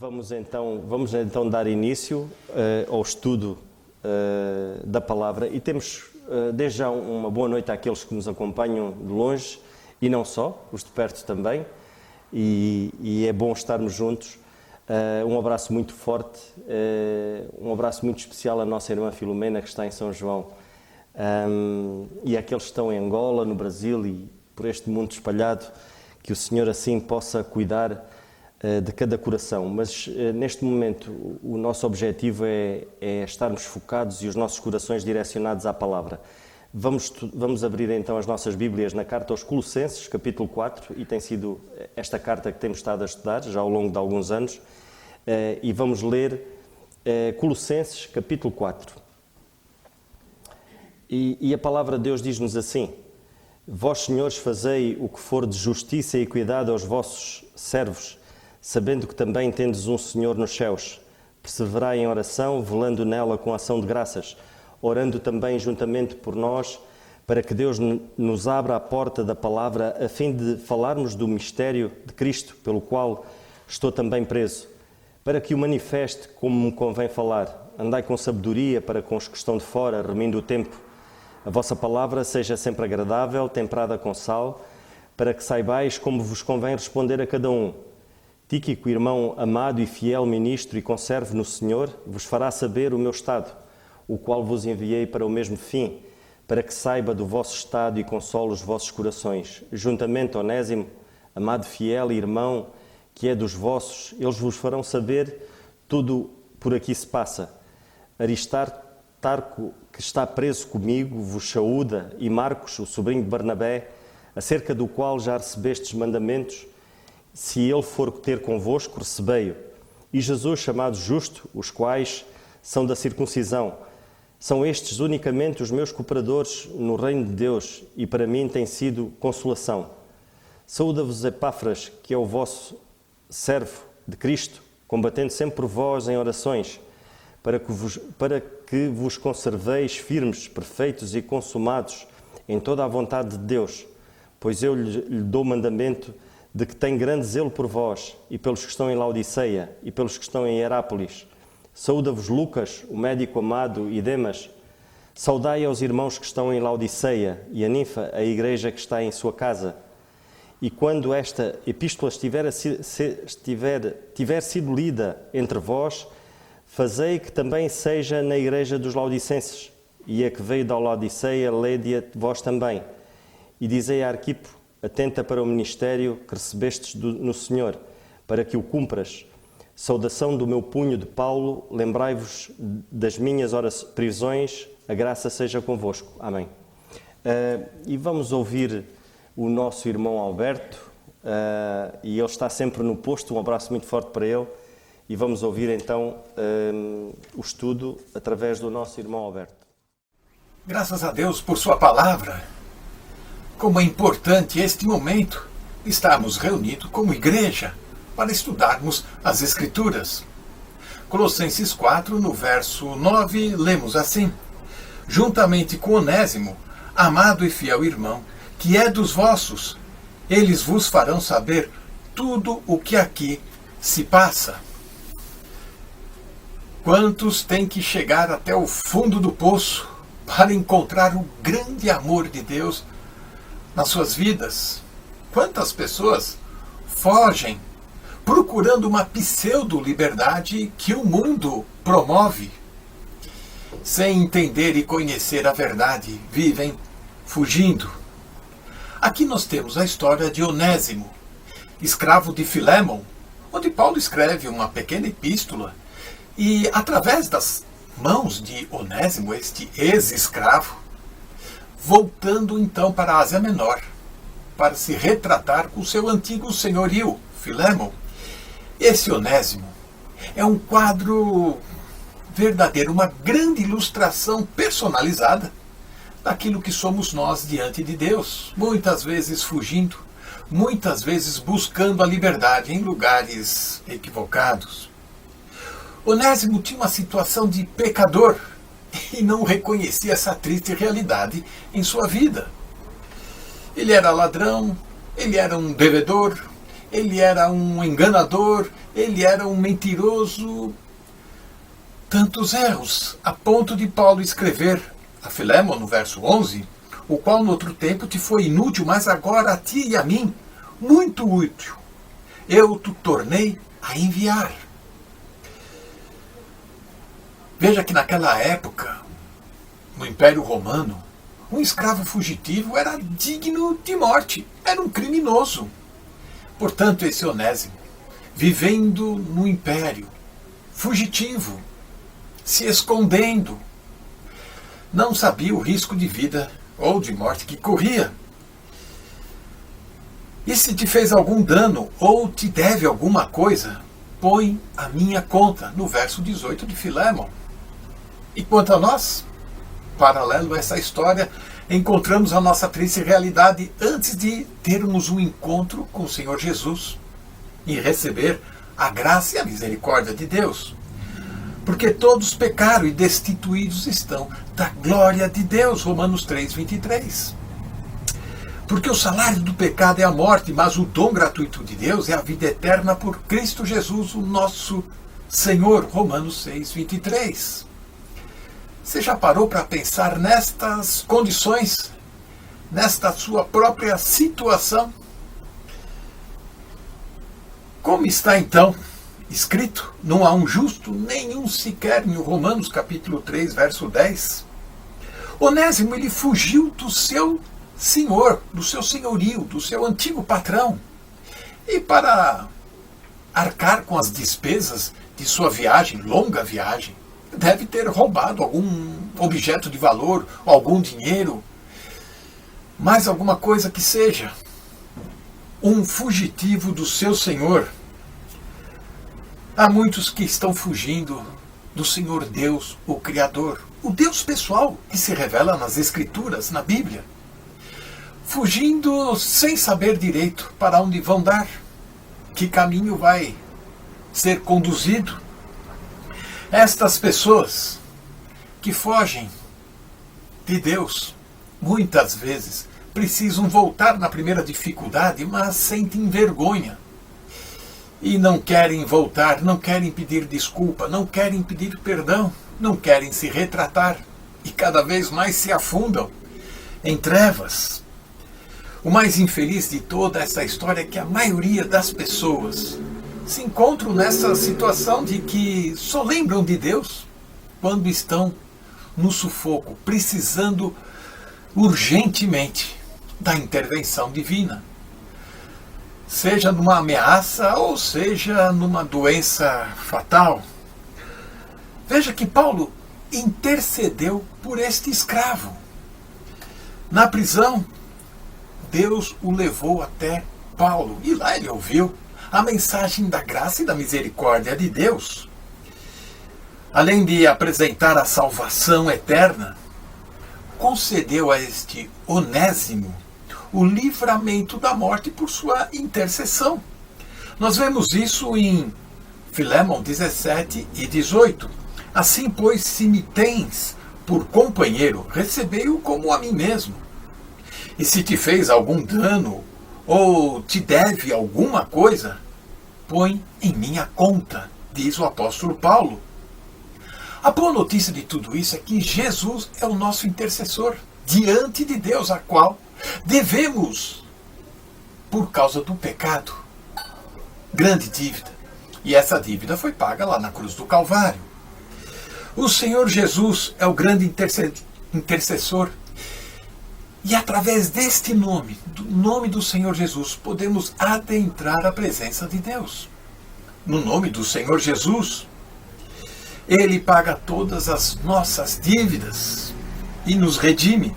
Vamos então dar início ao estudo da palavra e temos desde já uma boa noite àqueles que nos acompanham de longe e não só, os de perto também, e é bom estarmos juntos. Um abraço muito forte, um abraço muito especial à nossa irmã Filomena, que está em São João, e àqueles que estão em Angola, no Brasil e por este mundo espalhado, que o Senhor assim possa cuidar de cada coração. Mas neste momento o nosso objetivo é estarmos focados e os nossos corações direcionados à palavra. Vamos abrir então as nossas Bíblias na carta aos Colossenses, capítulo 4, e tem sido esta carta que temos estado a estudar já ao longo de alguns anos, e vamos ler Colossenses, capítulo 4. E a palavra de Deus diz-nos assim: Vós, senhores, fazei o que for de justiça e equidade aos vossos servos, sabendo que também tendes um Senhor nos céus. Perseverai em oração, velando nela com ação de graças, orando também juntamente por nós, para que Deus nos abra a porta da palavra, a fim de falarmos do mistério de Cristo, pelo qual estou também preso, para que o manifeste como me convém falar. Andai com sabedoria para com os que estão de fora, remindo o tempo. A vossa palavra seja sempre agradável, temperada com sal, para que saibais como vos convém responder a cada um. Tíquico, irmão amado e fiel ministro e conservo no Senhor, vos fará saber o meu estado, o qual vos enviei para o mesmo fim, para que saiba do vosso estado e console os vossos corações. Juntamente, Onésimo, amado fiel e irmão, que é dos vossos, eles vos farão saber tudo por aqui se passa. Aristarco, que está preso comigo, vos saúda, e Marcos, o sobrinho de Barnabé, acerca do qual já recebestes mandamentos. Se ele for ter convosco, recebei-o. E Jesus, chamado Justo, os quais são da circuncisão. São estes unicamente os meus cooperadores no reino de Deus, e para mim tem sido consolação. Saúda-vos Epáfras, que é o vosso servo de Cristo, combatendo sempre por vós em orações, para que vos conserveis firmes, perfeitos e consumados em toda a vontade de Deus, pois eu lhe dou mandamento de que tem grande zelo por vós, e pelos que estão em Laodiceia, e pelos que estão em Herápolis. Saúda-vos Lucas, o médico amado, e Demas. Saudai aos irmãos que estão em Laodiceia, e a Ninfa, a igreja que está em sua casa. E quando esta epístola tiver sido lida entre vós, fazei que também seja na igreja dos Laodicenses, e a que veio da Laodiceia, lede-a vós também. E dizei a Arquipo, atenta para o ministério que recebestes no Senhor, para que o cumpras. Saudação do meu punho de Paulo, lembrai-vos das minhas prisões, a graça seja convosco. Amém. E vamos ouvir o nosso irmão Alberto, e ele está sempre no posto, um abraço muito forte para ele, e vamos ouvir então o estudo através do nosso irmão Alberto. Graças a Deus por sua palavra. Como é importante este momento, estarmos reunidos como igreja para estudarmos as Escrituras. Colossenses 4, no verso 9, lemos assim: Juntamente com Onésimo, amado e fiel irmão, que é dos vossos, eles vos farão saber tudo o que aqui se passa. Quantos têm que chegar até o fundo do poço para encontrar o grande amor de Deus nas suas vidas? Quantas pessoas fogem procurando uma pseudo-liberdade que o mundo promove? Sem entender e conhecer a verdade, vivem fugindo. Aqui nós temos a história de Onésimo, escravo de Filémon, onde Paulo escreve uma pequena epístola, e através das mãos de Onésimo, este ex-escravo, voltando então para a Ásia Menor, para se retratar com seu antigo senhorio, Filémon. Esse Onésimo é um quadro verdadeiro, uma grande ilustração personalizada daquilo que somos nós diante de Deus, muitas vezes fugindo, muitas vezes buscando a liberdade em lugares equivocados. Onésimo tinha uma situação de pecador, e não reconhecia essa triste realidade em sua vida. Ele era ladrão, ele era um devedor, ele era um enganador, ele era um mentiroso, tantos erros, a ponto de Paulo escrever a Filémon, no verso 11, o qual no outro tempo te foi inútil, mas agora a ti e a mim, muito útil. Eu te tornei a enviar. Veja que naquela época, no Império Romano, um escravo fugitivo era digno de morte, era um criminoso. Portanto, esse Onésimo, vivendo no Império, fugitivo, se escondendo, não sabia o risco de vida ou de morte que corria. E se te fez algum dano ou te deve alguma coisa, põe a minha conta, no verso 18 de Filémon. E quanto a nós, paralelo a essa história, encontramos a nossa triste realidade antes de termos um encontro com o Senhor Jesus e receber a graça e a misericórdia de Deus. Porque todos pecaram e destituídos estão da glória de Deus, Romanos 3:23. Porque o salário do pecado é a morte, mas o dom gratuito de Deus é a vida eterna por Cristo Jesus, o nosso Senhor, Romanos 6:23. Você já parou para pensar nestas condições, nesta sua própria situação? Como está então escrito? Não há um justo, nenhum sequer, em Romanos capítulo 3, verso 10. Onésimo, ele fugiu do seu senhor, do seu senhorio, do seu antigo patrão. E para arcar com as despesas de sua viagem, longa viagem, deve ter roubado algum objeto de valor, algum dinheiro, mais alguma coisa que seja. Um fugitivo do seu senhor. Há muitos que estão fugindo do Senhor Deus, o Criador, o Deus pessoal que se revela nas Escrituras, na Bíblia. Fugindo sem saber direito para onde vão dar, que caminho vai ser conduzido. Estas pessoas que fogem de Deus, muitas vezes, precisam voltar na primeira dificuldade, mas sentem vergonha. E não querem voltar, não querem pedir desculpa, não querem pedir perdão, não querem se retratar. E cada vez mais se afundam em trevas. O mais infeliz de toda essa história é que a maioria das pessoas se encontram nessa situação de que só lembram de Deus quando estão no sufoco, precisando urgentemente da intervenção divina. Seja numa ameaça ou seja numa doença fatal. Veja que Paulo intercedeu por este escravo. Na prisão, Deus o levou até Paulo e lá ele ouviu a mensagem da graça e da misericórdia de Deus. Além de apresentar a salvação eterna, concedeu a este Onésimo o livramento da morte por sua intercessão. Nós vemos isso em Filémon 17 e 18. Assim, pois, se me tens por companheiro, recebei-o como a mim mesmo. E se te fez algum dano, ou te deve alguma coisa, põe em minha conta, diz o apóstolo Paulo. A boa notícia de tudo isso é que Jesus é o nosso intercessor diante de Deus, a qual devemos, por causa do pecado, grande dívida. E essa dívida foi paga lá na cruz do Calvário. O Senhor Jesus é o grande intercessor. E através deste nome, do nome do Senhor Jesus, podemos adentrar a presença de Deus. No nome do Senhor Jesus, Ele paga todas as nossas dívidas e nos redime.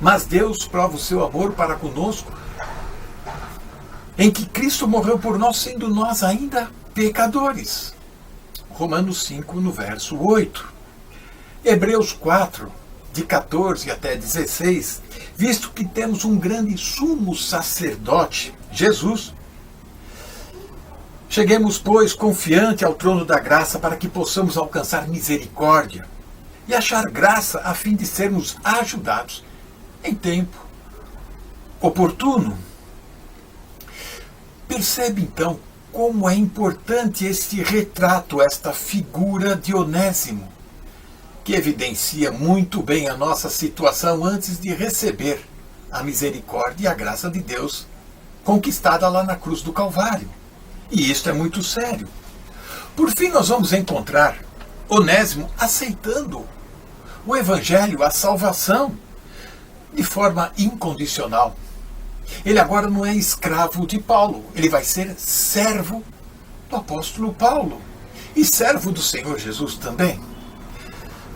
Mas Deus prova o seu amor para conosco, em que Cristo morreu por nós, sendo nós ainda pecadores. Romanos 5, no verso 8. Hebreus 4, de 14 até 16, visto que temos um grande sumo sacerdote, Jesus. Cheguemos, pois, confiante ao trono da graça para que possamos alcançar misericórdia e achar graça a fim de sermos ajudados em tempo oportuno. Percebe, então, como é importante este retrato, esta figura de Onésimo, que evidencia muito bem a nossa situação antes de receber a misericórdia e a graça de Deus conquistada lá na cruz do Calvário. E isto é muito sério. Por fim, nós vamos encontrar Onésimo aceitando o Evangelho, a salvação, de forma incondicional. Ele agora não é escravo de Paulo, ele vai ser servo do apóstolo Paulo e servo do Senhor Jesus também.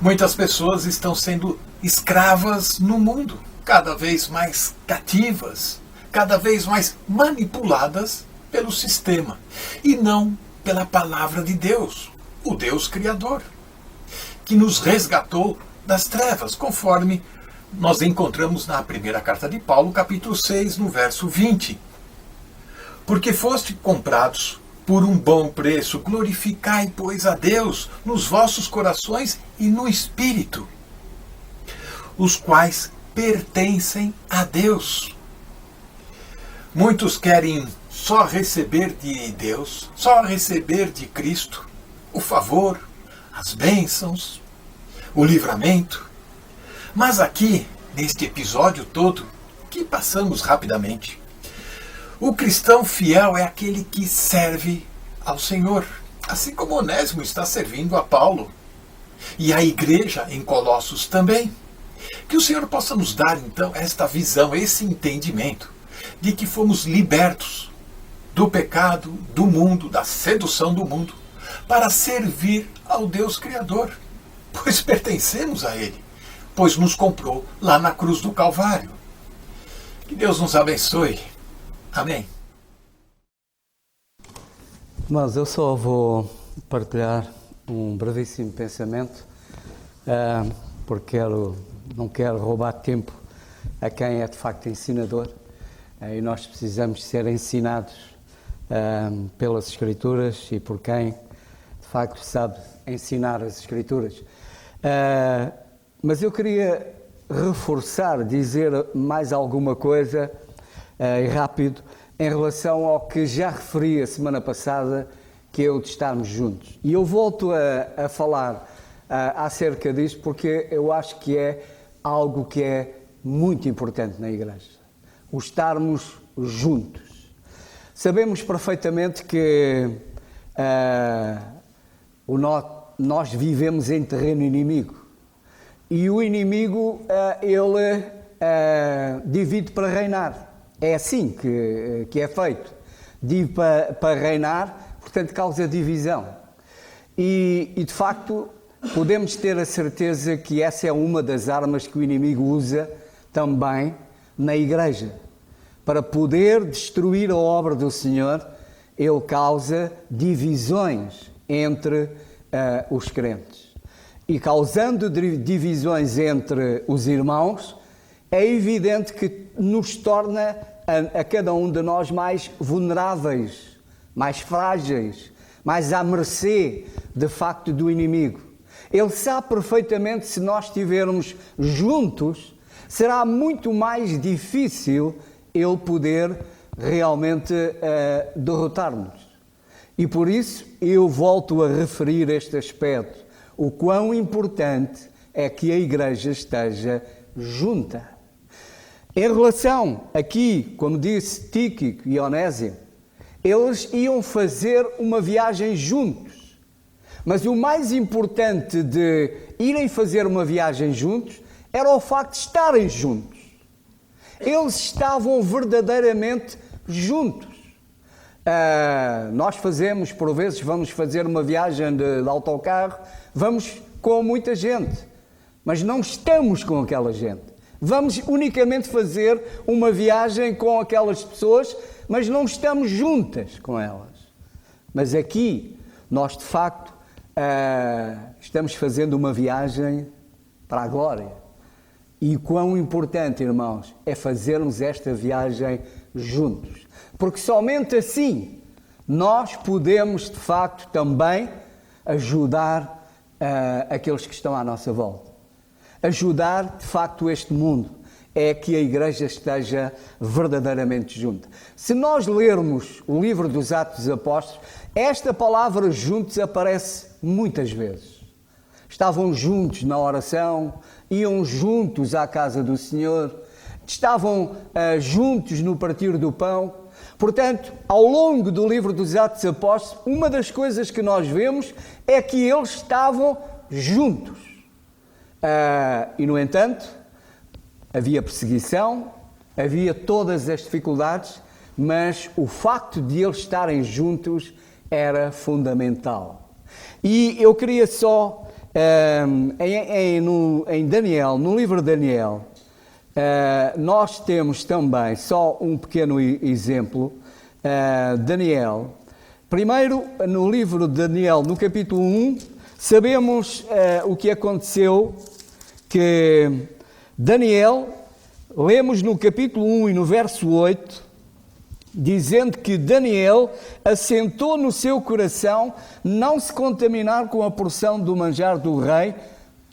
Muitas pessoas estão sendo escravas no mundo, cada vez mais cativas, cada vez mais manipuladas pelo sistema e não pela palavra de Deus, o Deus Criador, que nos resgatou das trevas, conforme nós encontramos na primeira carta de Paulo, capítulo 6, no verso 20. Porque foste comprados por um bom preço, glorificai, pois, a Deus nos vossos corações e no Espírito, os quais pertencem a Deus. Muitos querem só receber de Deus, só receber de Cristo o favor, as bênçãos, o livramento. Mas aqui, neste episódio todo, que passamos rapidamente, o cristão fiel é aquele que serve ao Senhor, assim como Onésimo está servindo a Paulo e a igreja em Colossos também. Que o Senhor possa nos dar, então, esta visão, esse entendimento de que fomos libertos do pecado, do mundo, da sedução do mundo, para servir ao Deus Criador, pois pertencemos a Ele, pois nos comprou lá na cruz do Calvário. Que Deus nos abençoe. Amém. Mas eu só vou partilhar um brevíssimo pensamento, porque não quero roubar tempo a quem é de facto ensinador, e nós precisamos ser ensinados pelas Escrituras e por quem de facto sabe ensinar as Escrituras. Mas eu queria reforçar, dizer mais alguma coisa, e rápido, em relação ao que já referi a semana passada, que é o de estarmos juntos. E eu volto a falar acerca disto porque eu acho que é algo que é muito importante na Igreja. O estarmos juntos. Sabemos perfeitamente que nós vivemos em terreno inimigo. E o inimigo, ele divide para reinar. É assim que é feito. Divide para reinar, portanto, causa divisão. E, de facto, podemos ter a certeza que essa é uma das armas que o inimigo usa também na Igreja. Para poder destruir a obra do Senhor, ele causa divisões entre os crentes. E causando divisões entre os irmãos, é evidente que nos torna a cada um de nós mais vulneráveis, mais frágeis, mais à mercê, de facto, do inimigo. Ele sabe perfeitamente, se nós estivermos juntos, será muito mais difícil ele poder realmente derrotar-nos. E por isso eu volto a referir este aspecto. O quão importante é que a Igreja esteja junta. Em relação aqui, como disse Tíquico e Onésimo, eles iam fazer uma viagem juntos. Mas o mais importante de irem fazer uma viagem juntos era o facto de estarem juntos. Eles estavam verdadeiramente juntos. Nós fazemos, por vezes, vamos fazer uma viagem de autocarro, vamos com muita gente, mas não estamos com aquela gente. Vamos unicamente fazer uma viagem com aquelas pessoas, mas não estamos juntas com elas. Mas aqui, nós de facto estamos fazendo uma viagem para a glória. E quão importante, irmãos, é fazermos esta viagem juntos. Porque somente assim nós podemos, de facto, também ajudar aqueles que estão à nossa volta. Ajudar, de facto, este mundo. é que a igreja esteja verdadeiramente junta. Se nós lermos o livro dos Atos dos Apóstolos, esta palavra juntos aparece muitas vezes. Estavam juntos na oração, iam juntos à casa do Senhor, estavam juntos no partir do pão. Portanto, ao longo do livro dos Atos dos Apóstolos, uma das coisas que nós vemos é que eles estavam juntos. E, no entanto, havia perseguição, havia todas as dificuldades, mas o facto de eles estarem juntos era fundamental. E eu queria só, em Daniel, no livro de Daniel, nós temos também só um pequeno exemplo. Daniel, primeiro no livro de Daniel, no capítulo 1, sabemos o que aconteceu, que Daniel, lemos no capítulo 1 e no verso 8, dizendo que Daniel assentou no seu coração não se contaminar com a porção do manjar do rei,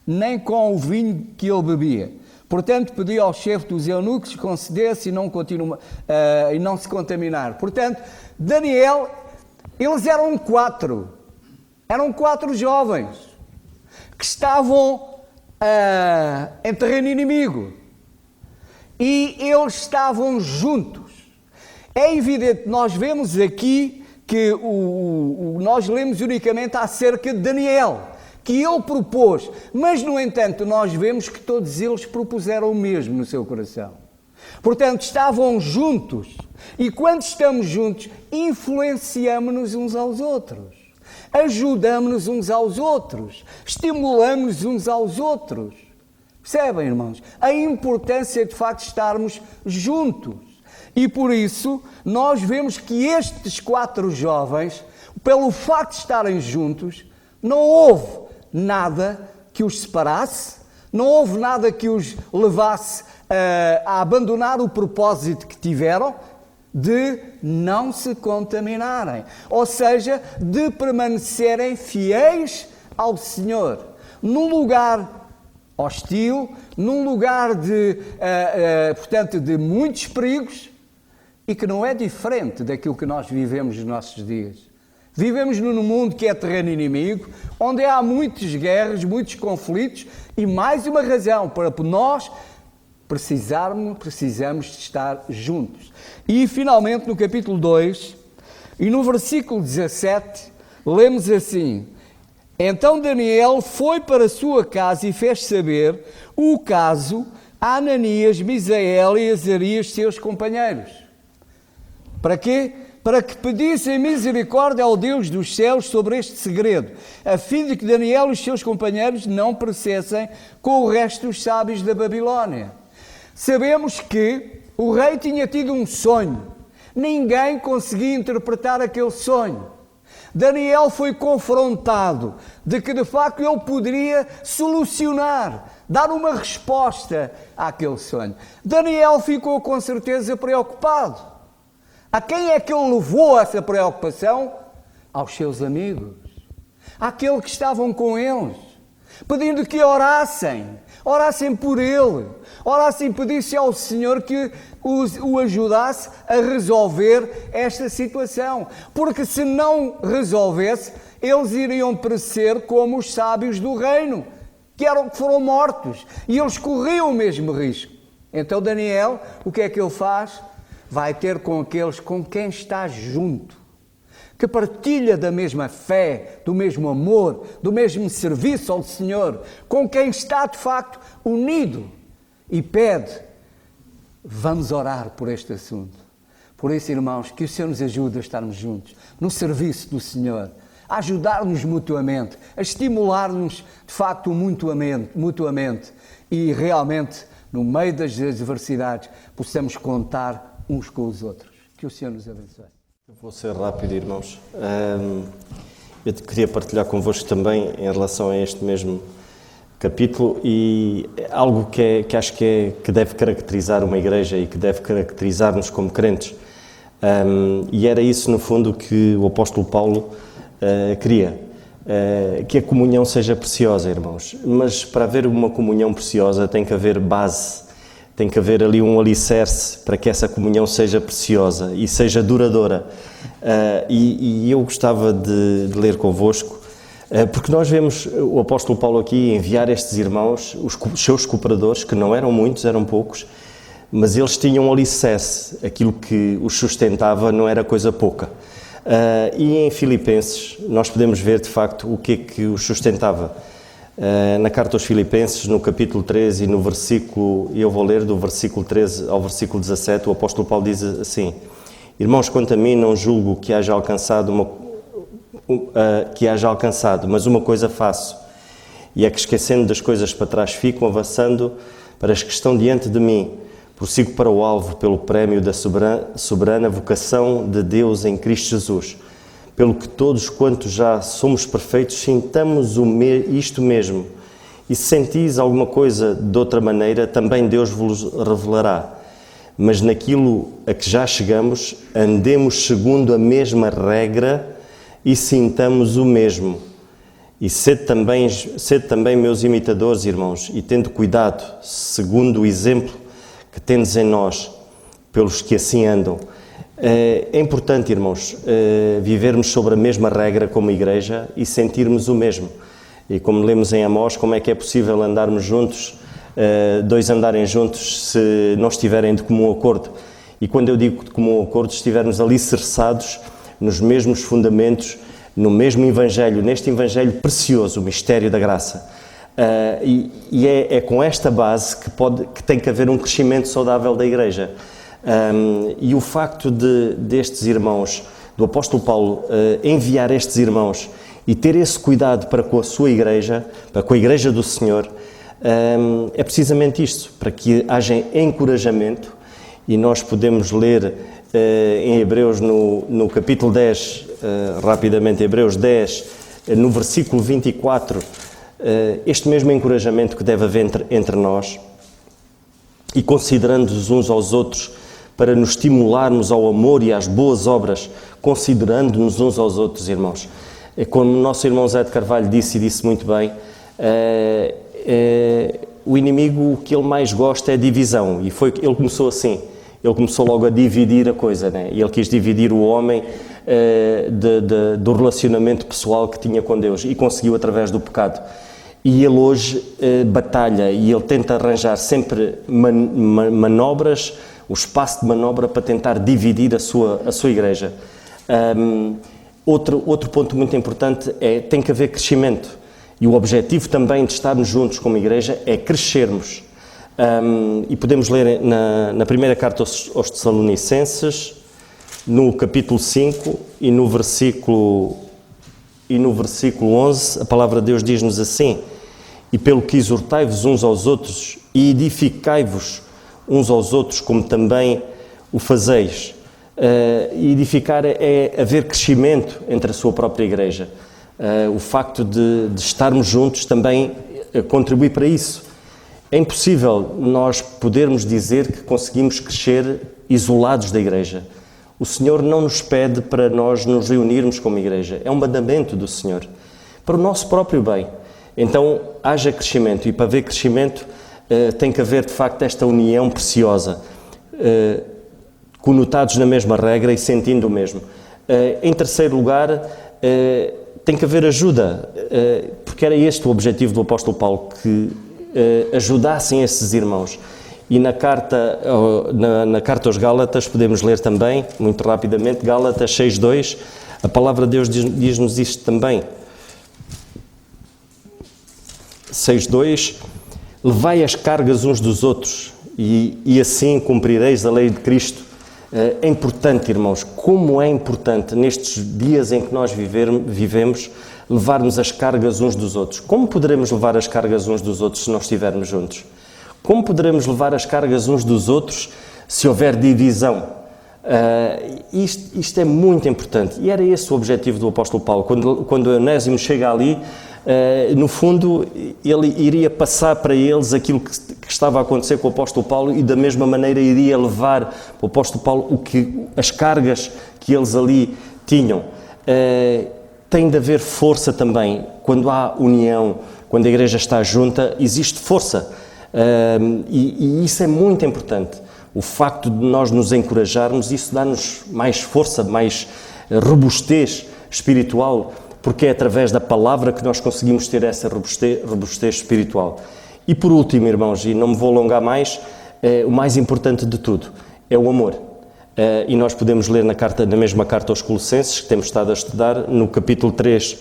nem com o vinho que ele bebia. Portanto, pediu ao chefe dos eunucos que concedesse e não se contaminar. Portanto, Daniel, eles eram quatro jovens que estavam em terreno inimigo e eles estavam juntos. É evidente, nós vemos aqui que nós lemos unicamente acerca de Daniel, que ele propôs, mas no entanto nós vemos que todos eles propuseram o mesmo no seu coração. Portanto, estavam juntos, e quando estamos juntos, influenciamos-nos uns aos outros, ajudamos-nos uns aos outros, estimulamos uns aos outros. Percebem, irmãos? A importância de facto de estarmos juntos. E por isso, nós vemos que estes quatro jovens, pelo facto de estarem juntos, não houve nada que os separasse, não houve nada que os levasse a abandonar o propósito que tiveram de não se contaminarem, ou seja, de permanecerem fiéis ao Senhor, num lugar hostil, num lugar portanto, de muitos perigos, e que não é diferente daquilo que nós vivemos nos nossos dias. Vivemos num mundo que é terreno inimigo, onde há muitas guerras, muitos conflitos, e mais uma razão para nós precisamos de estar juntos. E finalmente no capítulo 2, e no versículo 17, lemos assim: Então Daniel foi para a sua casa e fez saber o caso a Ananias, Misael e Azarias, seus companheiros. Para quê? Para que pedissem misericórdia ao Deus dos céus sobre este segredo, a fim de que Daniel e os seus companheiros não perecessem com o resto dos sábios da Babilónia. Sabemos que o rei tinha tido um sonho. Ninguém conseguia interpretar aquele sonho. Daniel foi confrontado de que de facto ele poderia solucionar, dar uma resposta àquele sonho. Daniel ficou com certeza preocupado. A quem é que ele levou essa preocupação? Aos seus amigos, àqueles que estavam com eles, pedindo que orassem por ele, pedissem ao Senhor que o ajudasse a resolver esta situação, porque se não resolvesse, eles iriam perecer como os sábios do reino, que foram mortos, e eles corriam o mesmo risco. Então Daniel, o que é que ele faz? Vai ter com aqueles com quem está junto, que partilha da mesma fé, do mesmo amor, do mesmo serviço ao Senhor, com quem está de facto unido, e pede: vamos orar por este assunto. Por isso, irmãos, que o Senhor nos ajude a estarmos juntos, no serviço do Senhor, a ajudar-nos mutuamente, a estimular-nos de facto mutuamente, e realmente, no meio das adversidades, possamos contar uns com os outros. Que o Senhor nos abençoe. Eu vou ser rápido, irmãos. Eu queria partilhar convosco também em relação a este mesmo capítulo, e algo que acho que deve caracterizar uma igreja e que deve caracterizar-nos como crentes. E era isso, no fundo, que o apóstolo Paulo queria. Que a comunhão seja preciosa, irmãos. Mas para haver uma comunhão preciosa tem que haver base, Tem que haver ali um alicerce para que essa comunhão seja preciosa e seja duradoura. E eu gostava de ler convosco, porque nós vemos o apóstolo Paulo aqui enviar estes irmãos, os seus cooperadores, que não eram muitos, eram poucos, mas eles tinham um alicerce, aquilo que os sustentava não era coisa pouca. E em Filipenses nós podemos ver de facto o que é que os sustentava. Na carta aos Filipenses, no capítulo 13 e no versículo, eu vou ler do versículo 13 ao versículo 17, o apóstolo Paulo diz assim: Irmãos, quanto a mim não julgo que haja alcançado, mas uma coisa faço, e é que esquecendo das coisas para trás fico, avançando para as que estão diante de mim, prossigo para o alvo pelo prémio da soberana vocação de Deus em Cristo Jesus. Pelo que todos quantos já somos perfeitos, sintamos isto mesmo. E se sentis alguma coisa de outra maneira, também Deus vos revelará. Mas naquilo a que já chegamos, andemos segundo a mesma regra e sintamos o mesmo. E sede também meus imitadores, irmãos, e tendo cuidado, segundo o exemplo que tendes em nós, pelos que assim andam. É importante, irmãos, vivermos sobre a mesma regra como igreja e sentirmos o mesmo. E como lemos em Amós, como é que é possível andarmos juntos, dois andarem juntos, se não estiverem de comum acordo? E quando eu digo de comum acordo, estivermos alicerçados nos mesmos fundamentos, no mesmo Evangelho, neste Evangelho precioso, o mistério da graça. E é com esta base que tem que haver um crescimento saudável da igreja. E o facto destes irmãos, do apóstolo Paulo, enviar estes irmãos e ter esse cuidado para com a sua igreja, para com a igreja do Senhor, é precisamente isto, para que haja encorajamento. E nós podemos ler em Hebreus, no capítulo 10, rapidamente, Hebreus 10, no versículo 24, este mesmo encorajamento que deve haver entre nós, e considerando-nos uns aos outros, para nos estimularmos ao amor e às boas obras, considerando-nos uns aos outros, irmãos. Como o nosso irmão Zé de Carvalho disse e disse muito bem, o inimigo, o que ele mais gosta é divisão, e ele começou assim, ele começou logo a dividir a coisa, né? E ele quis dividir o homem do relacionamento pessoal que tinha com Deus, e conseguiu através do pecado. E ele hoje batalha, e ele tenta arranjar sempre manobras, o espaço de manobra para tentar dividir a sua igreja. Outro ponto muito importante tem que haver crescimento. E o objetivo também de estarmos juntos como igreja é crescermos. E podemos ler na primeira carta aos Tessalonicenses, no capítulo 5 e no versículo 11, a palavra de Deus diz-nos assim: E pelo que exortai-vos uns aos outros e edificai-vos uns aos outros, como também o fazeis. E edificar é haver crescimento entre a sua própria igreja. O facto de estarmos juntos também contribui para isso. É impossível nós podermos dizer que conseguimos crescer isolados da igreja. O Senhor não nos pede para nós nos reunirmos como igreja. É um mandamento do Senhor, para o nosso próprio bem. Então, haja crescimento, e para haver crescimento tem que haver, de facto, esta união preciosa, conotados na mesma regra e sentindo o mesmo. Em terceiro lugar, tem que haver ajuda, porque era este o objetivo do apóstolo Paulo, que ajudassem esses irmãos. E na carta aos Gálatas podemos ler também, muito rapidamente, Gálatas 6:2, a palavra de Deus diz-nos isto também. 6:2, levai as cargas uns dos outros e assim cumprireis a lei de Cristo. É importante, irmãos, como é importante nestes dias em que nós vivemos, levarmos as cargas uns dos outros. Como poderemos levar as cargas uns dos outros se não estivermos juntos? Como poderemos levar as cargas uns dos outros se houver divisão? Isto é muito importante, e era esse o objetivo do apóstolo Paulo. Quando Onésimo chega ali, no fundo, ele iria passar para eles aquilo que estava a acontecer com o apóstolo Paulo, e da mesma maneira iria levar para o apóstolo Paulo as cargas que eles ali tinham. Tem de haver força também. Quando há união, quando a igreja está junta, existe força. E isso é muito importante. O facto de nós nos encorajarmos, isso dá-nos mais força, mais robustez espiritual, porque é através da palavra que nós conseguimos ter essa robustez espiritual. E por último, irmãos, e não me vou alongar mais, o mais importante de tudo é o amor. E nós podemos ler na mesma carta aos Colossenses, que temos estado a estudar, no capítulo 3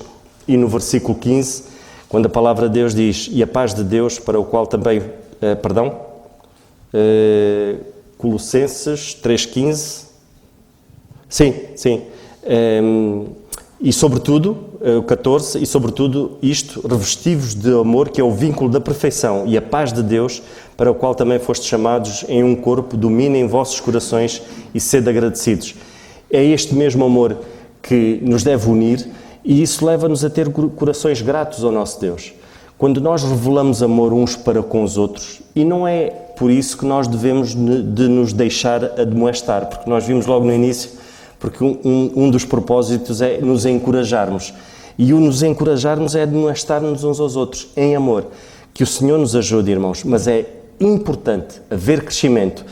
e no versículo 15, quando a palavra de Deus diz: e a paz de Deus, para o qual também, Colossenses 3,15, sim, e sobretudo, o 14, e sobretudo isto, revestivos de amor, que é o vínculo da perfeição, e a paz de Deus, para o qual também fostes chamados em um corpo, dominem vossos corações e sede agradecidos. É este mesmo amor que nos deve unir, e isso leva-nos a ter corações gratos ao nosso Deus. Quando nós revelamos amor uns para com os outros, e não é por isso que nós devemos de nos deixar admoestar, porque nós vimos logo no início, porque um dos propósitos é nos encorajarmos. E o nos encorajarmos é admoestar-nos uns aos outros, em amor. Que o Senhor nos ajude, irmãos, mas é importante haver crescimento.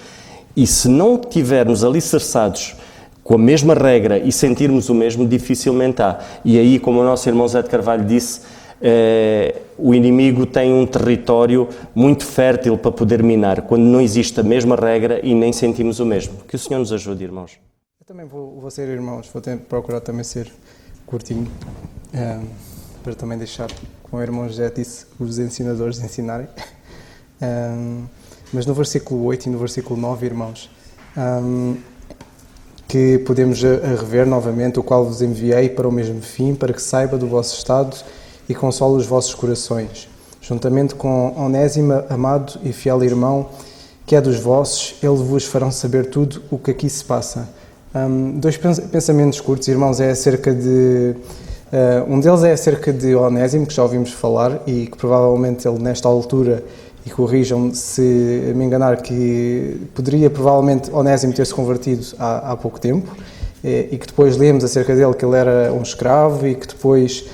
E se não tivermos alicerçados com a mesma regra e sentirmos o mesmo, dificilmente há. E aí, como o nosso irmão Zé de Carvalho disse, o inimigo tem um território muito fértil para poder minar, quando não existe a mesma regra e nem sentimos o mesmo. Que o Senhor nos ajude, irmãos. Eu também vou ser, irmãos, vou procurar também ser curtinho, para também deixar, como o irmão José disse, os ensinadores ensinarem. Mas no versículo 8 e no versículo 9, irmãos, que podemos rever novamente: o qual vos enviei para o mesmo fim, para que saiba do vosso estado e console os vossos corações, juntamente com Onésimo, amado e fiel irmão, que é dos vossos. Ele vos farão saber tudo o que aqui se passa. Dois pensamentos curtos, irmãos, é acerca de... um deles é acerca de Onésimo, que já ouvimos falar, e que provavelmente ele, nesta altura, e corrijam-me se me enganar, que poderia provavelmente Onésimo ter-se convertido há pouco tempo, e que depois lemos acerca dele que ele era um escravo e que depois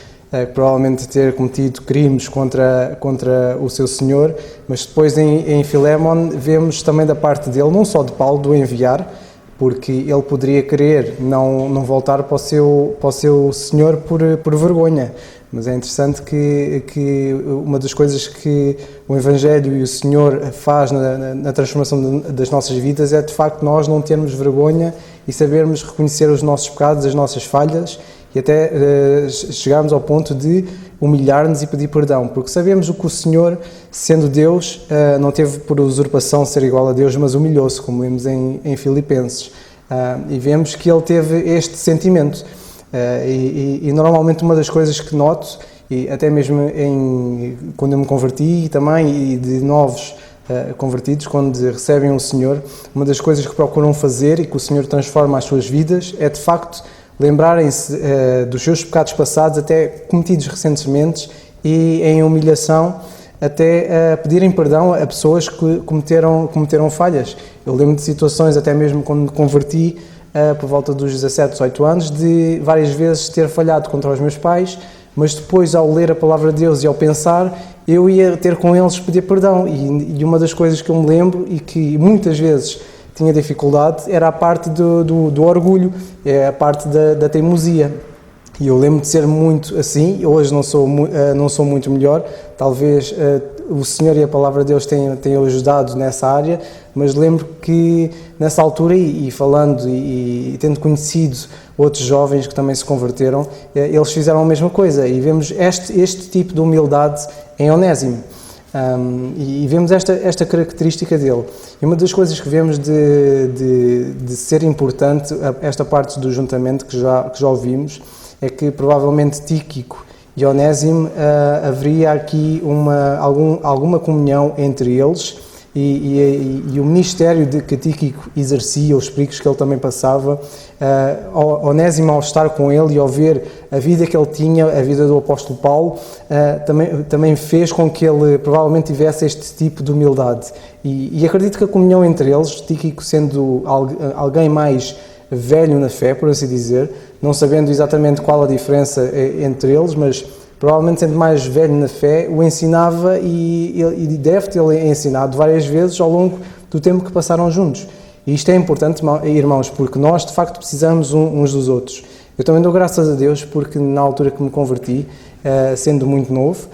provavelmente ter cometido crimes contra o seu senhor, mas depois em Filémon vemos também da parte dele, não só de Paulo, do enviar, porque ele poderia querer não voltar para o seu senhor por vergonha. Mas é interessante que uma das coisas que o Evangelho e o Senhor faz na transformação das nossas vidas é, de facto, nós não termos vergonha e sabermos reconhecer os nossos pecados, as nossas falhas, e até chegarmos ao ponto de humilhar-nos e pedir perdão, porque sabemos o que o Senhor, sendo Deus, não teve por usurpação ser igual a Deus, mas humilhou-se, como lemos em Filipenses. E vemos que ele teve este sentimento. E normalmente uma das coisas que noto, e até mesmo quando eu me converti também, e de novos convertidos, quando recebem o Senhor, uma das coisas que procuram fazer e que o Senhor transforma as suas vidas é, de facto, lembrarem-se dos seus pecados passados, até cometidos recentemente, e em humilhação até pedirem perdão a pessoas que cometeram falhas. Eu lembro de situações, até mesmo quando me converti, por volta dos 17, 18 anos, de várias vezes ter falhado contra os meus pais, mas depois, ao ler a palavra de Deus e ao pensar, eu ia ter com eles pedir perdão. E uma das coisas que eu me lembro e que muitas vezes tinha dificuldade era a parte do orgulho, é a parte da teimosia. E eu lembro de ser muito assim. Hoje não sou muito melhor, talvez o Senhor e a palavra de Deus tenham ajudado nessa área, mas lembro que nessa altura, e falando e tendo conhecido outros jovens que também se converteram, eles fizeram a mesma coisa, e vemos este tipo de humildade em Onésimo. E vemos esta característica dele. E uma das coisas que vemos de ser importante, esta parte do juntamento que já ouvimos, é que provavelmente Tíquico e Onésimo haveria aqui alguma comunhão entre eles, e o ministério que Tíquico exercia, os perigos que ele também passava, Onésimo, ao estar com ele e ao ver a vida que ele tinha, a vida do apóstolo Paulo, também fez com que ele provavelmente tivesse este tipo de humildade. E acredito que a comunhão entre eles, Tíquico sendo alguém mais velho na fé, por assim dizer, não sabendo exatamente qual a diferença entre eles, mas provavelmente sendo mais velho na fé, o ensinava e deve tê-lo ensinado várias vezes ao longo do tempo que passaram juntos. E isto é importante, irmãos, porque nós de facto precisamos uns dos outros. Eu também dou graças a Deus porque na altura que me converti, sendo muito novo,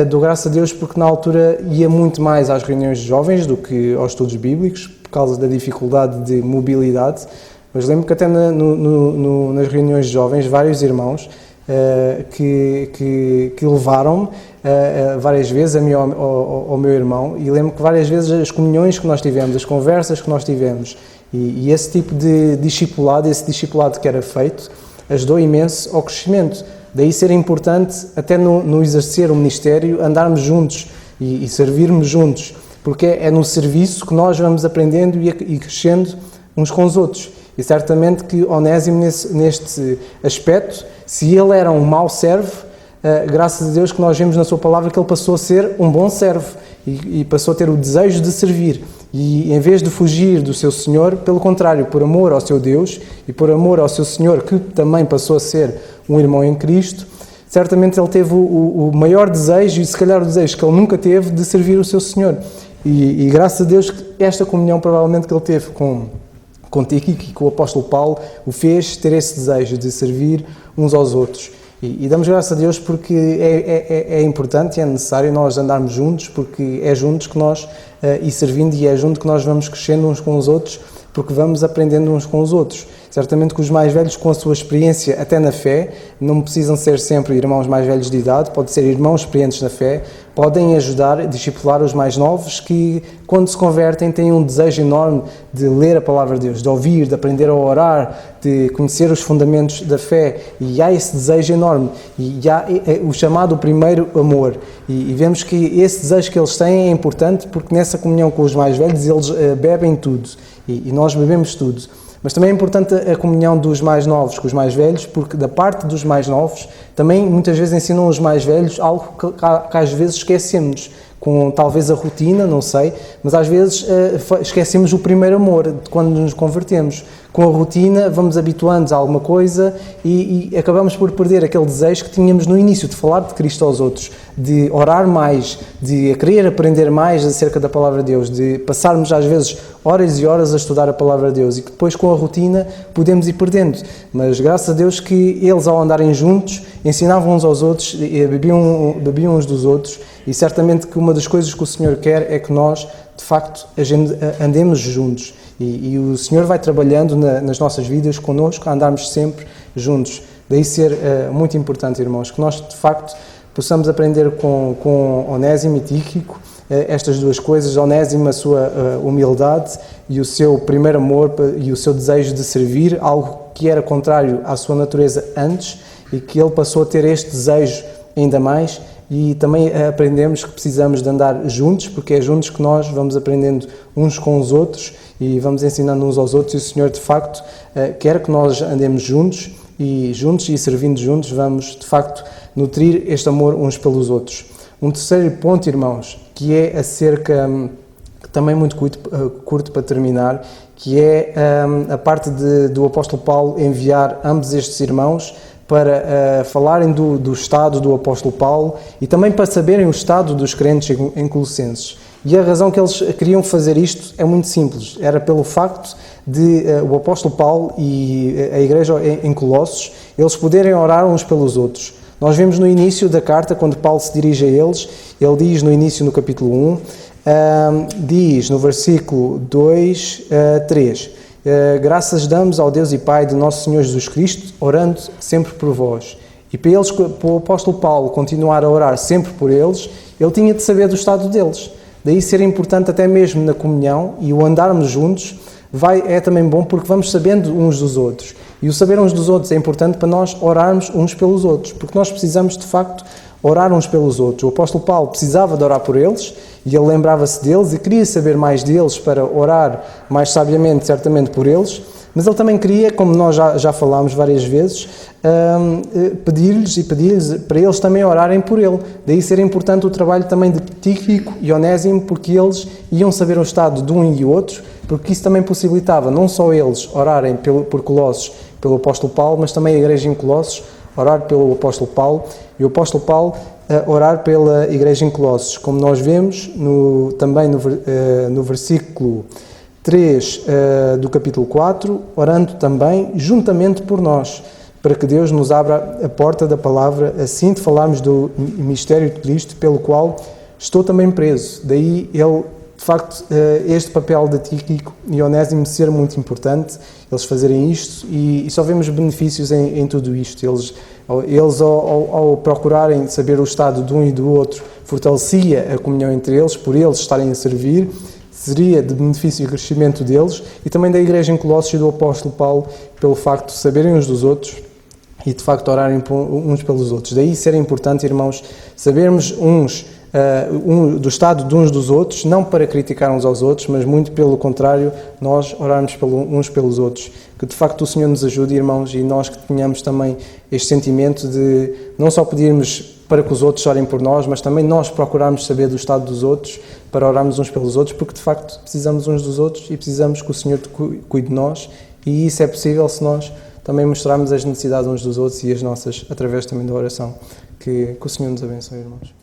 dou graças a Deus porque na altura ia muito mais às reuniões de jovens do que aos estudos bíblicos, por causa da dificuldade de mobilidade. Mas lembro que até nas reuniões de jovens, vários irmãos que levaram-me várias vezes, a mim ao meu irmão, e lembro que várias vezes as comunhões que nós tivemos, as conversas que nós tivemos, e esse tipo de discipulado, esse discipulado que era feito, ajudou imenso ao crescimento. Daí ser importante, até no exercer o ministério, andarmos juntos e servirmos juntos, porque é no serviço que nós vamos aprendendo e crescendo uns com os outros. E certamente que Onésimo, neste aspecto, se ele era um mau servo, graças a Deus que nós vemos na sua palavra que ele passou a ser um bom servo e passou a ter o desejo de servir. E em vez de fugir do seu Senhor, pelo contrário, por amor ao seu Deus e por amor ao seu Senhor, que também passou a ser um irmão em Cristo, certamente ele teve o maior desejo, e se calhar o desejo que ele nunca teve, de servir o seu Senhor. E graças a Deus que esta comunhão provavelmente que ele teve com Tíquico e com o apóstolo Paulo o fez ter esse desejo de servir uns aos outros. E damos graças a Deus porque é importante e é necessário nós andarmos juntos, porque é juntos que nós, e servindo, e é junto que nós vamos crescendo uns com os outros, porque vamos aprendendo uns com os outros. Certamente que os mais velhos, com a sua experiência até na fé, não precisam ser sempre irmãos mais velhos de idade, pode ser irmãos experientes na fé, podem ajudar a discipular os mais novos que, quando se convertem, têm um desejo enorme de ler a Palavra de Deus, de ouvir, de aprender a orar, de conhecer os fundamentos da fé, e há esse desejo enorme, e há o chamado primeiro amor, e vemos que esse desejo que eles têm é importante porque nessa comunhão com os mais velhos eles bebem tudo, e nós bebemos tudo. Mas também é importante a comunhão dos mais novos com os mais velhos, porque da parte dos mais novos também muitas vezes ensinam os mais velhos algo que às vezes esquecemos, com talvez a rotina, não sei, mas às vezes esquecemos o primeiro amor de quando nos convertemos. Com a rotina vamos habituando a alguma coisa e acabamos por perder aquele desejo que tínhamos no início de falar de Cristo aos outros, de orar mais, de querer aprender mais acerca da Palavra de Deus, de passarmos às vezes horas e horas a estudar a Palavra de Deus e que depois com a rotina podemos ir perdendo. Mas graças a Deus que eles, ao andarem juntos, ensinavam uns aos outros, bebiam uns dos outros, e certamente que uma das coisas que o Senhor quer é que nós, de facto, andemos juntos. E o Senhor vai trabalhando nas nossas vidas connosco, a andarmos sempre juntos. Daí ser muito importante, irmãos, que nós, de facto, possamos aprender com Onésimo e Tíquico estas duas coisas. Onésimo, a sua humildade e o seu primeiro amor e o seu desejo de servir, algo que era contrário à sua natureza antes, e que ele passou a ter este desejo ainda mais. E também aprendemos que precisamos de andar juntos, porque é juntos que nós vamos aprendendo uns com os outros e vamos ensinando uns aos outros, e o Senhor, de facto, quer que nós andemos juntos e servindo juntos vamos, de facto, nutrir este amor uns pelos outros. Um terceiro ponto, irmãos, que é acerca, também muito curto para terminar, que é a parte do apóstolo Paulo enviar ambos estes irmãos para falarem do estado do apóstolo Paulo e também para saberem o estado dos crentes em Colossenses. E a razão que eles queriam fazer isto é muito simples. Era pelo facto de o apóstolo Paulo e a igreja em Colossos, eles poderem orar uns pelos outros. Nós vemos no início da carta, quando Paulo se dirige a eles, ele diz no início, no capítulo 1, diz no versículo 2, 3, graças damos ao Deus e Pai de nosso Senhor Jesus Cristo, orando sempre por vós. E para o apóstolo Paulo continuar a orar sempre por eles, ele tinha de saber do estado deles. Daí ser importante até mesmo na comunhão, e o andarmos juntos é também bom porque vamos sabendo uns dos outros. E o saber uns dos outros é importante para nós orarmos uns pelos outros, porque nós precisamos de facto orar uns pelos outros. O apóstolo Paulo precisava de orar por eles, e ele lembrava-se deles e queria saber mais deles para orar mais sabiamente, certamente, por eles, mas ele também queria, como nós já falámos várias vezes, pedir-lhes para eles também orarem por ele. Daí ser importante o trabalho também de Tíquico e Onésimo, porque eles iam saber o estado de um e outro, porque isso também possibilitava não só eles orarem por Colossos, pelo apóstolo Paulo, mas também a igreja em Colossos orar pelo apóstolo Paulo e o apóstolo Paulo orar pela igreja em Colossos, como nós vemos também no versículo 3 do capítulo 4, orando também juntamente por nós, para que Deus nos abra a porta da palavra, assim de falarmos do mistério de Cristo, pelo qual estou também preso. Daí ele, de facto, este papel de Tíquico e Onésimo ser muito importante, eles fazerem isto, e só vemos benefícios em tudo isto. Eles ao procurarem saber o estado de um e do outro, fortalecia a comunhão entre eles, por eles estarem a servir, seria de benefício e crescimento deles, e também da igreja em Colossos e do apóstolo Paulo, pelo facto de saberem uns dos outros e de facto orarem uns pelos outros. Daí ser importante, irmãos, sabermos do estado de uns dos outros, não para criticar uns aos outros, mas muito pelo contrário, nós orarmos uns pelos outros. Que de facto o Senhor nos ajude, irmãos, e nós que tenhamos também este sentimento de não só pedirmos para que os outros orem por nós, mas também nós procurarmos saber do estado dos outros, para orarmos uns pelos outros, porque de facto precisamos uns dos outros e precisamos que o Senhor cuide de nós, e isso é possível se nós também mostrarmos as necessidades uns dos outros e as nossas, através também da oração. Que o Senhor nos abençoe, irmãos.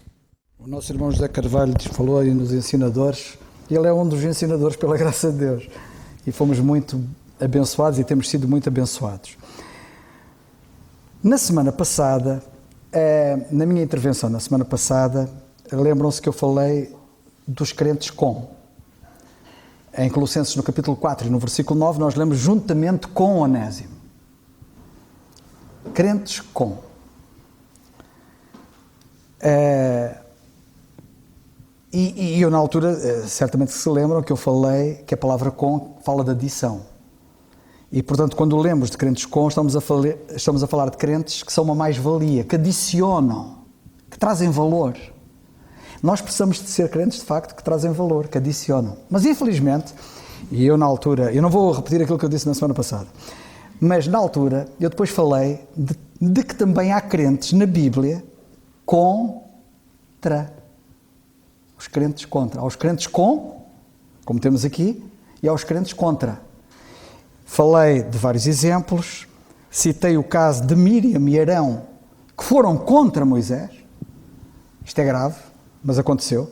O nosso irmão José Carvalho falou aí nos ensinadores, ele é um dos ensinadores pela graça de Deus, e fomos muito abençoados e temos sido muito abençoados. Na semana passada, na minha intervenção na semana passada, lembram-se que eu falei dos crentes com. Em Colossenses, no capítulo 4 e no versículo 9, nós lemos juntamente com Onésimo. Crentes com. E eu, na altura, certamente se lembram que eu falei que a palavra com fala de adição. E, portanto, quando lemos de crentes com, estamos a falar de crentes que são uma mais-valia, que adicionam, que trazem valor. Nós precisamos de ser crentes, de facto, que trazem valor, que adicionam. Mas, infelizmente, e eu na altura, eu não vou repetir aquilo que eu disse na semana passada, mas na altura eu depois falei de que também há crentes na Bíblia contra. Os crentes contra. Há os crentes com, como temos aqui, e há os crentes contra. Falei de vários exemplos, citei o caso de Miriam e Arão, que foram contra Moisés. Isto é grave, mas aconteceu.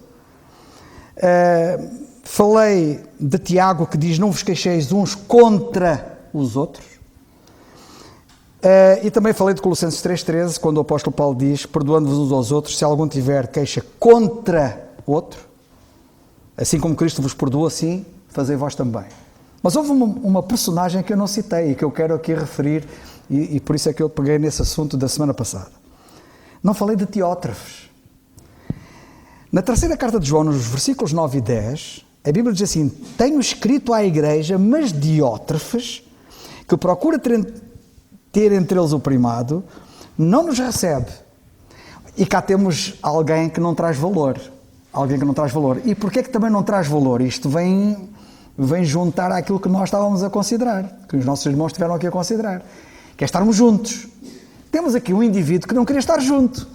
Falei de Tiago, que diz: não vos queixeis uns contra os outros. E também falei de Colossenses 3,13, quando o apóstolo Paulo diz: perdoando-vos uns aos outros, se algum tiver queixa contra outro, assim como Cristo vos perdoou, assim fazei vós também. Mas houve uma personagem que eu não citei e que eu quero aqui referir, e por isso é que eu peguei nesse assunto da semana passada. Não falei de Diótrefes. Na terceira carta de João, nos versículos 9 e 10, a Bíblia diz assim: tenho escrito à igreja, mas Diótrefes, que procura ter entre eles o primado, não nos recebe. E cá temos alguém que não traz valor. Alguém que não traz valor. E porquê é que também não traz valor? Isto vem juntar àquilo que nós estávamos a considerar, que os nossos irmãos estiveram aqui a considerar, que é estarmos juntos. Temos aqui um indivíduo que não queria estar junto.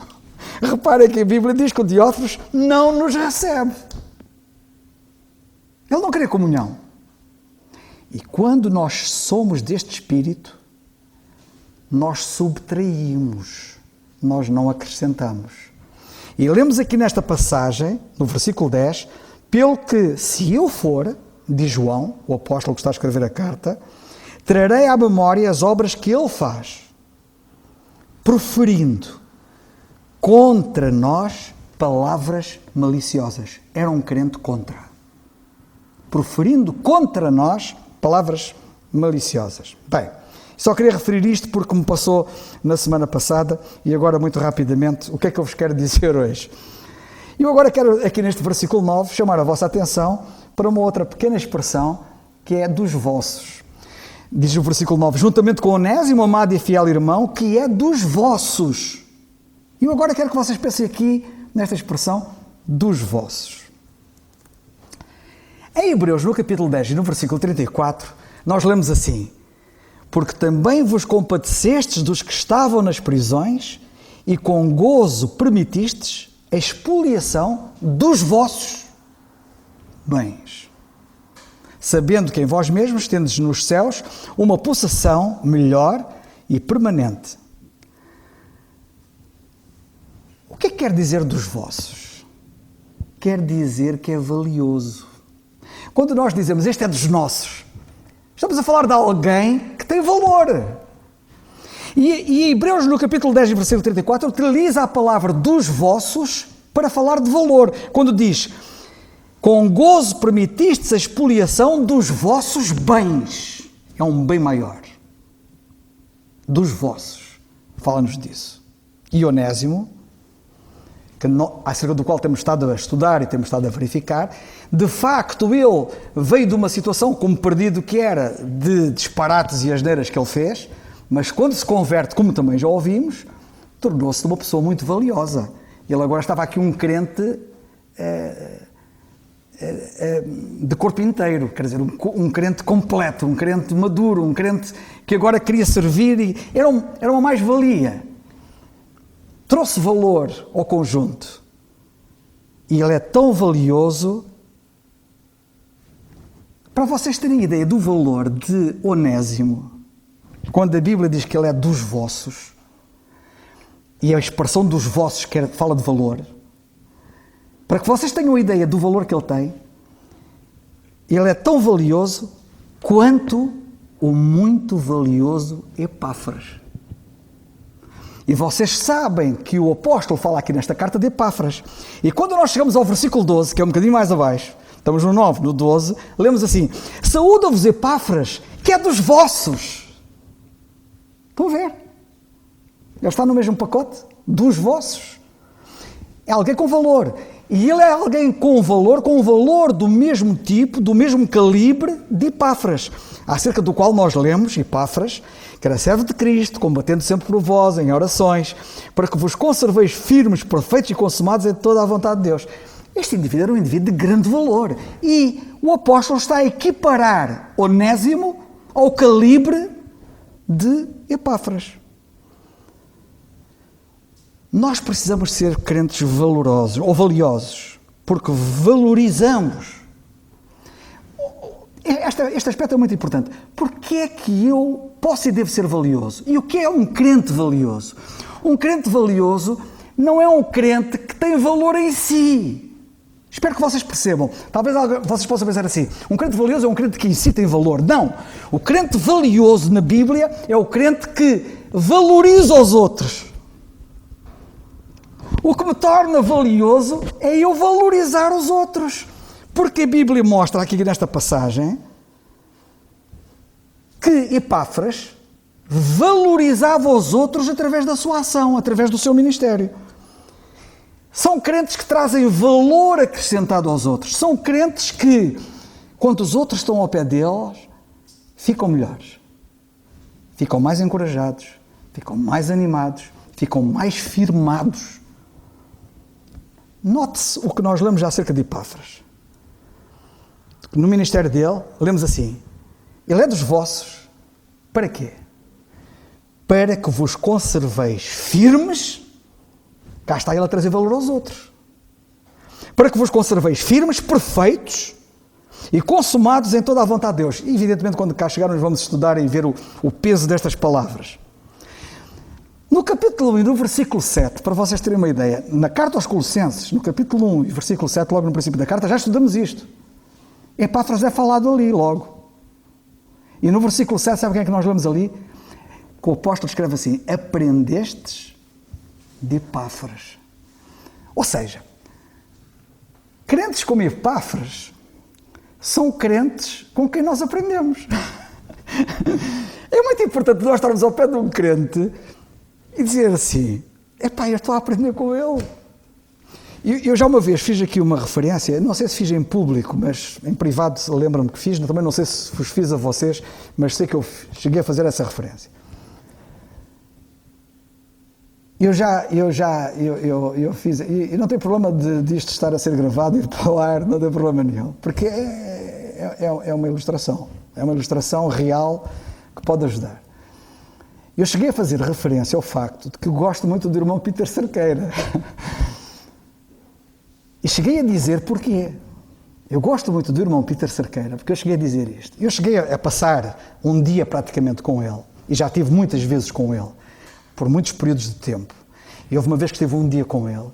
Reparem que a Bíblia diz que o Diótrefes não nos recebe. Ele não queria comunhão. E quando nós somos deste espírito, nós subtraímos, nós não acrescentamos. E lemos aqui nesta passagem, no versículo 10, pelo que, se eu for, diz João, o apóstolo que está a escrever a carta, trarei à memória as obras que ele faz, proferindo contra nós palavras maliciosas. Era um crente contra. Proferindo contra nós palavras maliciosas. Bem, só queria referir isto porque me passou na semana passada e agora muito rapidamente o que é que eu vos quero dizer hoje. Eu agora quero aqui neste versículo 9 chamar a vossa atenção para uma outra pequena expressão que é dos vossos. Diz o versículo 9, juntamente com Onésimo, amado e fiel irmão, que é dos vossos. E eu agora quero que vocês pensem aqui nesta expressão dos vossos. Em Hebreus, no capítulo 10 e no versículo 34, nós lemos assim: porque também vos compadecestes dos que estavam nas prisões e com gozo permitistes a expoliação dos vossos bens, sabendo que em vós mesmos tendes nos céus uma possessão melhor e permanente. O que é que quer dizer dos vossos? Quer dizer que é valioso. Quando nós dizemos este é dos nossos, estamos a falar de alguém que tem valor. E Hebreus, no capítulo 10, versículo 34, utiliza a palavra dos vossos para falar de valor. Quando diz, com gozo permitistes a expoliação dos vossos bens. É um bem maior. Dos vossos. Fala-nos disso. E Onésimo, acerca do qual temos estado a estudar e temos estado a verificar, de facto ele veio de uma situação como perdido que era, de disparates e asneiras que ele fez, mas quando se converte, como também já ouvimos, tornou-se uma pessoa muito valiosa. Ele agora estava aqui um crente de corpo inteiro, quer dizer, um crente completo, um crente maduro, um crente que agora queria servir e era uma mais-valia. Trouxe valor ao conjunto. E ele é tão valioso. Para vocês terem ideia do valor de Onésimo, quando a Bíblia diz que ele é dos vossos, e a expressão dos vossos fala de valor, para que vocês tenham ideia do valor que ele tem, ele é tão valioso quanto o muito valioso Epáfras. E vocês sabem que o apóstolo fala aqui nesta carta de Epáfras. E quando nós chegamos ao versículo 12, que é um bocadinho mais abaixo, estamos no 9, no 12, lemos assim, saúda-vos Epáfras, que é dos vossos. Estão a ver? Ele está no mesmo pacote, dos vossos. É alguém com valor. E ele é alguém com valor do mesmo tipo, do mesmo calibre de Epáfras, acerca do qual nós lemos, Epáfras, que era servo de Cristo, combatendo sempre por vós, em orações, para que vos conserveis firmes, perfeitos e consumados em toda a vontade de Deus. Este indivíduo era um indivíduo de grande valor. E o apóstolo está a equiparar Onésimo ao calibre de Epáfras. Nós precisamos ser crentes valorosos ou valiosos, porque valorizamos. Este aspecto é muito importante. Porque é que eu posso e devo ser valioso? E o que é um crente valioso? Um crente valioso não é um crente que tem valor em si. Espero que vocês percebam. Talvez vocês possam pensar assim, um crente valioso é um crente que em si tem valor. Não. O crente valioso na Bíblia é o crente que valoriza os outros. O que me torna valioso é eu valorizar os outros. Porque a Bíblia mostra aqui nesta passagem que Epáfras valorizava os outros através da sua ação, através do seu ministério. São crentes que trazem valor acrescentado aos outros. São crentes que, quando os outros estão ao pé deles, ficam melhores. Ficam mais encorajados, ficam mais animados, ficam mais firmados. Note-se o que nós lemos já acerca de Epáfras. No ministério dele, lemos assim, ele é dos vossos, para quê? Para que vos conserveis firmes, cá está ele a trazer valor aos outros, para que vos conserveis firmes, perfeitos e consumados em toda a vontade de Deus. E evidentemente quando cá chegarmos vamos estudar e ver o peso destas palavras. No capítulo 1 e no versículo 7, para vocês terem uma ideia, na carta aos Colossenses, no capítulo 1 e versículo 7, logo no princípio da carta, já estudamos isto. Epáfras é falado ali, logo. E no versículo 7, sabe o que é que nós lemos ali? Que o apóstolo escreve assim, aprendestes de Epáfras. Ou seja, crentes como Epáfras são crentes com quem nós aprendemos. É muito importante nós estarmos ao pé de um crente e dizer assim, epá, eu estou a aprender com ele. Eu já uma vez fiz aqui uma referência, não sei se fiz em público, mas em privado lembro-me que fiz, também não sei se vos fiz a vocês, mas sei que eu cheguei a fazer essa referência. Eu fiz, e não tem problema disto estar a ser gravado e ir para o ar, não tem problema nenhum, porque é uma ilustração real que pode ajudar. Eu cheguei a fazer referência ao facto de que eu gosto muito do irmão Peter Cerqueira. E cheguei a dizer porquê. Eu gosto muito do irmão Peter Cerqueira, porque eu cheguei a dizer isto. Eu cheguei a passar um dia praticamente com ele, e já tive muitas vezes com ele, por muitos períodos de tempo. E houve uma vez que estive um dia com ele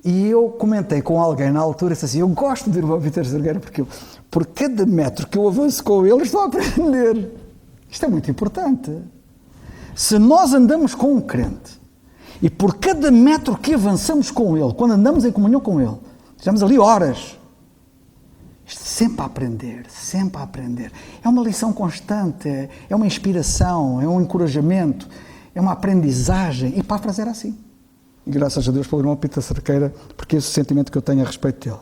e eu comentei com alguém na altura, disse assim, eu gosto do irmão Vítor Zergueira porque por cada metro que eu avanço com ele estou a aprender. Isto é muito importante. Se nós andamos com um crente e por cada metro que avançamos com ele, quando andamos em comunhão com ele, estamos ali horas, sempre a aprender, sempre a aprender. É uma lição constante, é uma inspiração, é um encorajamento, é uma aprendizagem. E Epáfras era assim. E graças a Deus pelo irmão Pita Cerqueira, porque esse é o sentimento que eu tenho a respeito dele.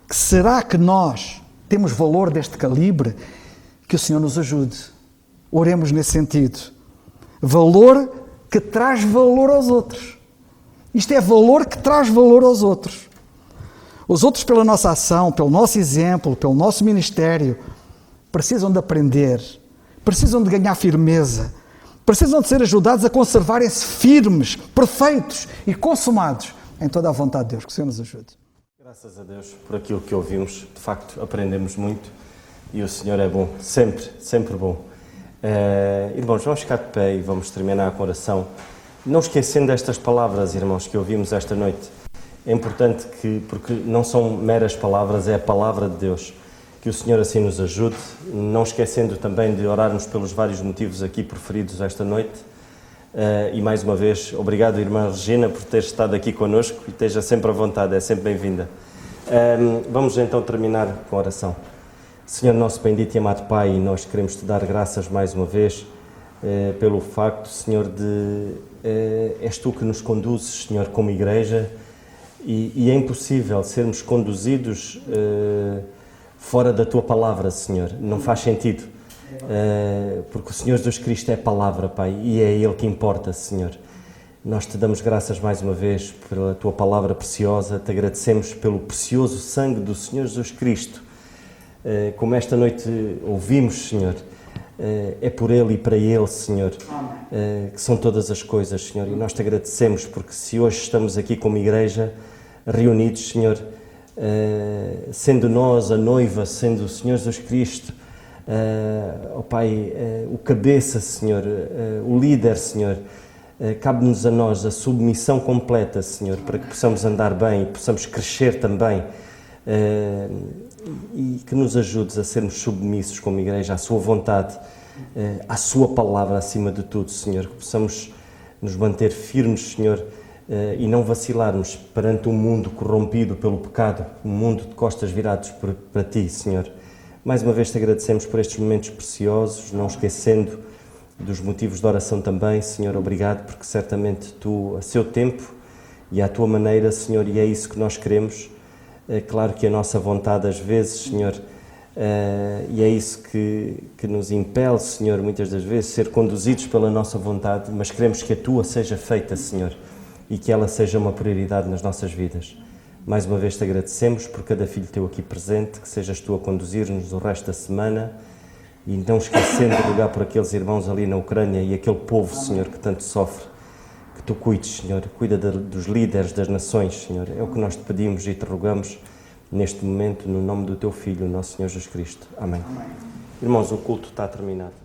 Será que nós temos valor deste calibre? Que o Senhor nos ajude. Oremos nesse sentido. Valor que traz valor aos outros. Isto é valor que traz valor aos outros. Os outros, pela nossa ação, pelo nosso exemplo, pelo nosso ministério, precisam de aprender, precisam de ganhar firmeza, precisam de ser ajudados a conservarem-se firmes, perfeitos e consumados em toda a vontade de Deus. Que o Senhor nos ajude. Graças a Deus por aquilo que ouvimos, de facto aprendemos muito e o Senhor é bom, sempre, sempre bom. Irmãos, vamos ficar de pé e vamos terminar com a oração. Não esquecendo estas palavras, irmãos, que ouvimos esta noite. É importante porque não são meras palavras, é a palavra de Deus. Que o Senhor assim nos ajude, não esquecendo também de orarmos pelos vários motivos aqui preferidos esta noite. E mais uma vez, obrigado, irmã Regina, por ter estado aqui connosco e esteja sempre à vontade, é sempre bem-vinda. Vamos então terminar com a oração. Senhor nosso bendito e amado Pai, nós queremos Te dar graças mais uma vez pelo facto, Senhor, de és Tu que nos conduzes, Senhor, como igreja, e é impossível sermos conduzidos fora da Tua Palavra, Senhor. Não faz sentido, porque o Senhor Jesus Cristo é a Palavra, Pai, e é Ele que importa, Senhor. Nós Te damos graças mais uma vez pela Tua Palavra preciosa, Te agradecemos pelo precioso sangue do Senhor Jesus Cristo. Como esta noite ouvimos, Senhor, é por Ele e para Ele, Senhor, que são todas as coisas, Senhor, e nós Te agradecemos porque se hoje estamos aqui como igreja, reunidos, Senhor, sendo nós a noiva, sendo o Senhor Jesus Cristo, ó Pai, o cabeça, Senhor, o líder, Senhor, cabe-nos a nós a submissão completa, Senhor, para que possamos andar bem e possamos crescer também, e que nos ajudes a sermos submissos como igreja à Sua vontade, à Sua palavra acima de tudo, Senhor, que possamos nos manter firmes, Senhor, e não vacilarmos perante um mundo corrompido pelo pecado, um mundo de costas virados para Ti, Senhor. Mais uma vez Te agradecemos por estes momentos preciosos, não esquecendo dos motivos de oração também, Senhor, obrigado, porque certamente Tu, a seu tempo e à Tua maneira, Senhor, e é isso que nós queremos. É claro que a nossa vontade às vezes, Senhor, e é isso que nos impele, Senhor, muitas das vezes, ser conduzidos pela nossa vontade, mas queremos que a Tua seja feita, Senhor, e que ela seja uma prioridade nas nossas vidas. Mais uma vez Te agradecemos por cada filho Teu aqui presente, que sejas Tu a conduzir-nos o resto da semana e não esquecendo de rogar por aqueles irmãos ali na Ucrânia e aquele povo, Senhor, que tanto sofre. Que Tu cuides, Senhor, cuida dos líderes das nações, Senhor. É o que nós Te pedimos e Te rogamos neste momento, no nome do Teu Filho, nosso Senhor Jesus Cristo. Amém. Irmãos, o culto está terminado.